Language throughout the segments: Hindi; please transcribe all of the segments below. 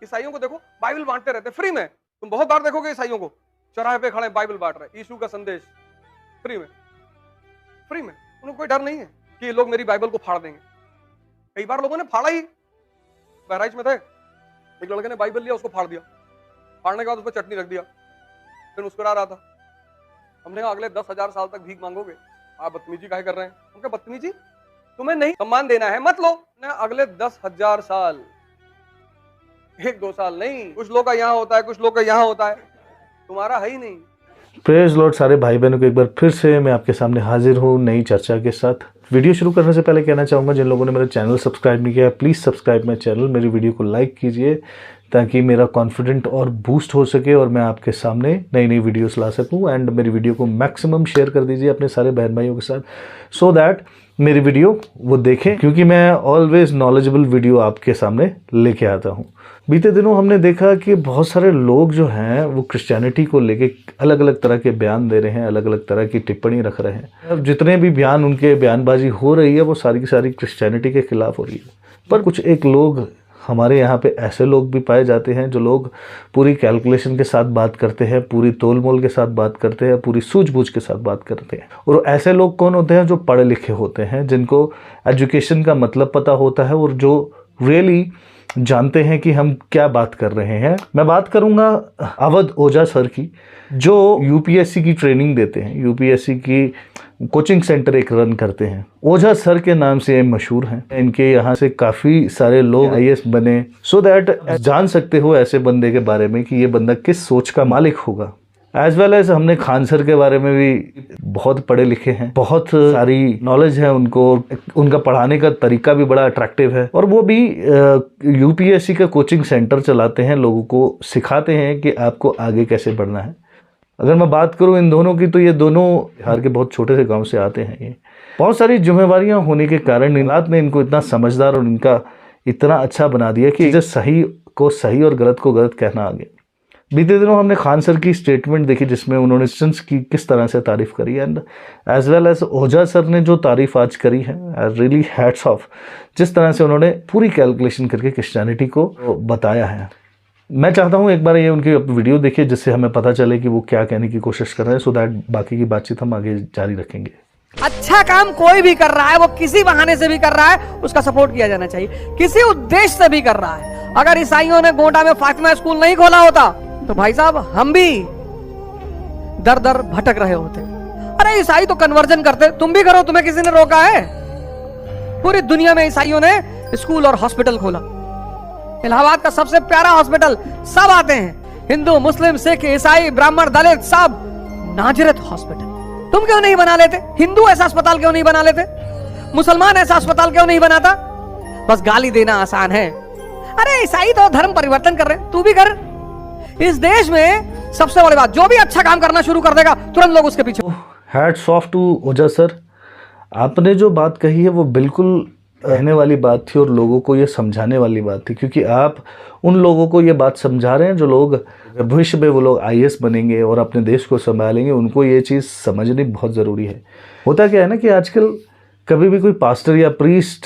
ईसाइयों को देखो बाइबल बांटते रहते फ्री में। तुम बहुत बार देखोगे ईसाइयों को चौराहे पे खड़े बाइबल बांट रहे, यीशु का संदेश फ्री में, फ्री में। उनको कोई डर नहीं है कि ये लोग मेरी बाइबल को फाड़ देंगे। कई बार लोगों ने फाड़ा ही। बहराइच में थे, एक लड़के ने बाइबल लिया, उसको फाड़ दिया। फाड़ने के बाद उस पर चटनी रख दिया, फिर मुस्कुरा रहा था। हमने कहा अगले 10,000 साल तक भीख मांगोगे, आप बदतमीजी काहे कर रहे हैं? उनका बदतमीजी, तुम्हें नहीं सम्मान देना है मत लो ना। अगले 10,000 साल, 1-2 साल नहीं। कुछ लोग का यहाँ होता है, कुछ लोग का यहाँ होता है, तुम्हारा है ही नहीं। प्रेज लॉर्ड सारे भाई बहनों को एक बार फिर से मैं आपके सामने हाजिर हूँ नई चर्चा के साथ। वीडियो शुरू करने से पहले कहना चाहूँगा, जिन लोगों ने मेरा चैनल सब्सक्राइब नहीं किया प्लीज़ सब्सक्राइब माई चैनल, मेरी वीडियो को लाइक कीजिए ताकि मेरा कॉन्फिडेंट और बूस्ट हो सके और मैं आपके सामने नई नई वीडियोस ला सकूं। एंड मेरी वीडियो को मैक्सिमम शेयर कर दीजिए अपने सारे बहन भाइयों के साथ, सो दैट मेरी वीडियो वो देखें, क्योंकि मैं ऑलवेज नॉलेजेबल वीडियो आपके सामने लेके आता हूं। बीते दिनों हमने देखा कि बहुत सारे लोग जो हैं वो क्रिश्चियनिटी को लेके अलग अलग तरह के बयान दे रहे हैं, अलग अलग तरह की टिप्पणी रख रहे हैं। अब जितने भी बयान उनके बयानबाजी हो रही है वो सारी की सारी क्रिश्चियनिटी के खिलाफ हो रही है। पर कुछ एक लोग हमारे यहाँ पे ऐसे लोग भी पाए जाते हैं जो लोग पूरी कैलकुलेशन के साथ बात करते हैं, पूरी तोल मोल के साथ बात करते हैं, पूरी सूझबूझ के साथ बात करते हैं। और ऐसे लोग कौन होते हैं? जो पढ़े लिखे होते हैं, जिनको एजुकेशन का मतलब पता होता है और जो रियली जानते हैं कि हम क्या बात कर रहे हैं। मैं बात करूंगा अवध ओझा सर की, जो यूपीएससी की ट्रेनिंग देते हैं, यूपीएससी की कोचिंग सेंटर एक रन करते हैं। ओझा सर के नाम से मशहूर हैं। इनके यहाँ से काफ़ी सारे लोग आईएएस बने, सो दैट जान सकते हो ऐसे बंदे के बारे में कि ये बंदा किस सोच का मालिक होगा। एज वेल एज हमने खान सर के बारे में भी बहुत पढ़े लिखे हैं, बहुत सारी नॉलेज है उनको, उनका पढ़ाने का तरीका भी बड़ा अट्रैक्टिव है और वो भी यूपीएससी का कोचिंग सेंटर चलाते हैं, लोगों को सिखाते हैं कि आपको आगे कैसे बढ़ना है। अगर मैं बात करूं इन दोनों की, तो ये दोनों बिहार के बहुत छोटे से गांव से आते हैं। ये बहुत सारी जिम्मेवारियां होने के कारण नीलात ने इनको इतना समझदार और इनका इतना अच्छा बना दिया कि सही को सही और गलत को गलत कहना आ गया। बीते दिनों हमने खान सर की स्टेटमेंट देखी जिसमें उन्होंने क्रिश्चियंस की किस तरह से तारीफ करी, and as well as Ojha sir ने जो तारीफ आज करी है, रियली हैट्स ऑफ, जिस तरह से उन्होंने पूरी कैलकुलेशन करके क्रिश्चियनिटी को बताया है। मैं चाहता हूं एक बार ये उनकी वीडियो देखिए जिससे हमें पता चले कि वो क्या कहने की कोशिश कर रहे हैं, सो दैट बाकी की बातचीत हम आगे जारी रखेंगे। अच्छा काम कोई भी कर रहा है, वो किसी बहाने से भी कर रहा है, उसका सपोर्ट किया जाना चाहिए। किसी उद्देश्य से भी कर रहा है। अगर ईसाइयों ने गोंडा में फातिमा स्कूल नहीं खोला होता तो भाई साहब हम भी दर दर भटक रहे होते। अरे ईसाई तो कन्वर्जन करते, तुम भी करो, तुम्हें किसी ने रोका है? पूरी दुनिया में ईसाइयों ने स्कूल और हॉस्पिटल खोला। इलाहाबाद का सबसे प्यारा हॉस्पिटल, सब आते हैं, हिंदू मुस्लिम सिख ईसाई ब्राह्मण दलित सब। नाजरत हॉस्पिटल तुम क्यों नहीं बना लेते? हिंदू ऐसा अस्पताल क्यों नहीं बना लेते? मुसलमान ऐसा अस्पताल क्यों नहीं बनाता? बस गाली देना आसान है। अरे ईसाई तो धर्म परिवर्तन कर रहे, तू भी कर। इस देश में सबसे बड़ी बात, जो भी अच्छा काम करना शुरू कर देगा तुरंत लोग उसके पीछे। Hats off to Ojha sir, आपने जो बात कही है वो बिल्कुल कहने वाली बात थी और लोगों को ये समझाने वाली बात थी, क्योंकि आप उन लोगों को ये बात समझा रहे हैं जो लोग भविष्य में वो लोग आईएएस बनेंगे और अपने देश को संभालेंगे। उनको ये चीज़ समझनी बहुत ज़रूरी है। होता क्या है ना कि आजकल कभी भी कोई पास्टर या प्रीस्ट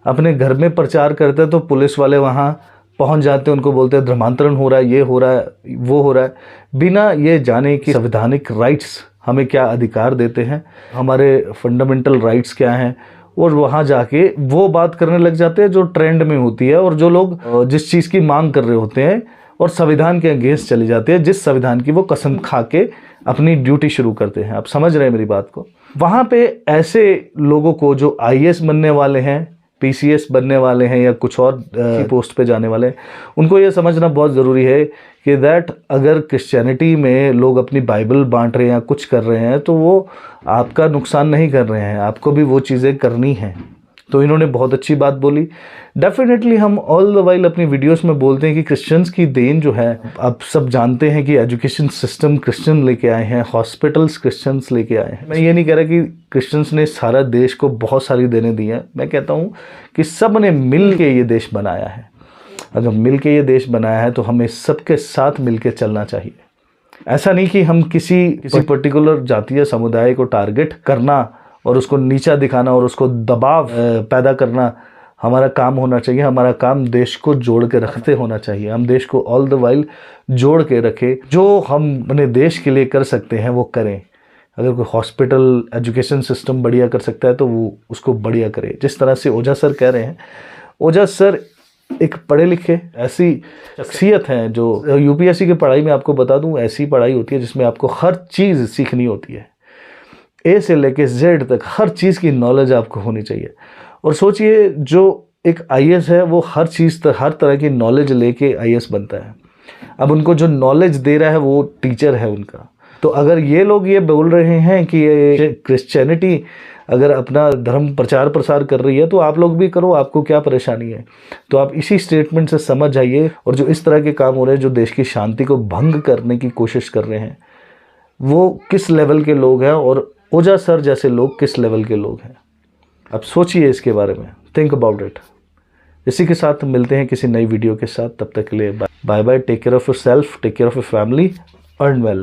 अपने घर में प्रचार करता है तो पुलिस वाले वहाँ पहुँच जाते हैं, उनको बोलते हैं धर्मांतरण हो रहा है, ये हो रहा है, वो हो रहा है, बिना ये जाने कि संवैधानिक राइट्स हमें क्या अधिकार देते हैं, हमारे फंडामेंटल राइट्स क्या हैं, और वहाँ जाके वो बात करने लग जाते हैं जो ट्रेंड में होती है और जो लोग जिस चीज़ की मांग कर रहे होते हैं और संविधान के अगेंस्ट चले जाते हैं, जिस संविधान की वो कसम खा के अपनी ड्यूटी शुरू करते हैं। आप समझ रहे हैं मेरी बात को? वहाँ पे ऐसे लोगों को जो आईएएस बनने वाले हैं, पीसीएस बनने वाले हैं या कुछ और पोस्ट पे जाने वाले हैं, उनको ये समझना बहुत ज़रूरी है कि दैट अगर क्रिश्चियनिटी में लोग अपनी बाइबल बांट रहे हैं या कुछ कर रहे हैं तो वो आपका नुकसान नहीं कर रहे हैं, आपको भी वो चीज़ें करनी हैं। तो इन्होंने बहुत अच्छी बात बोली। डेफिनेटली हम ऑल द वाइल अपनी वीडियोस में बोलते हैं कि क्रिश्चियंस की देन जो है, आप सब जानते हैं कि एजुकेशन सिस्टम क्रिश्चियन लेके आए हैं, हॉस्पिटल्स क्रिश्चियंस लेके आए हैं। मैं ये नहीं कह रहा कि क्रिश्चियंस ने सारा देश को बहुत सारी देने दी हैं, मैं कहता हूँ कि सब ने मिल के ये देश बनाया है। अगर मिल के ये देश बनाया है तो हमें सबके साथ मिल के चलना चाहिए। ऐसा नहीं कि हम किसी पर्टिकुलर जाति या समुदाय को टारगेट करना और उसको नीचा दिखाना और उसको दबाव पैदा करना हमारा काम होना चाहिए, हमारा काम देश को जोड़ के रखते होना चाहिए। हम देश को ऑल द वाइल जोड़ के रखें, जो हम अपने देश के लिए कर सकते हैं वो करें। अगर कोई हॉस्पिटल एजुकेशन सिस्टम बढ़िया कर सकता है तो वो उसको बढ़िया करे। जिस तरह से ओझा सर कह रहे हैं, ओझा सर एक पढ़े लिखे ऐसी शख्सियत हैं जो यूपीएससी की पढ़ाई में आपको बता दूं, ऐसी पढ़ाई होती है जिसमें आपको हर चीज़ सीखनी होती है, ए से लेके जेड तक हर चीज़ की नॉलेज आपको होनी चाहिए। और सोचिए जो एक आईएएस है वो हर चीज़ हर तरह की नॉलेज लेके आईएएस बनता है। अब उनको जो नॉलेज दे रहा है वो टीचर है उनका। तो अगर ये लोग ये बोल रहे हैं कि ये क्रिश्चियनिटी अगर अपना धर्म प्रचार प्रसार कर रही है तो आप लोग भी करो, आपको क्या परेशानी है। तो आप इसी स्टेटमेंट से समझ जाइए। और जो इस तरह के काम हो रहे हैं, जो देश की शांति को भंग करने की कोशिश कर रहे हैं, वो किस लेवल के लोग हैं और ओझा सर जैसे लोग किस लेवल के लोग हैं। अब सोचिए इसके बारे में, थिंक अबाउट इट। इसी के साथ मिलते हैं किसी नई वीडियो के साथ। तब तक के लिए bye bye. Take care of yourself, take care of your family, earn well.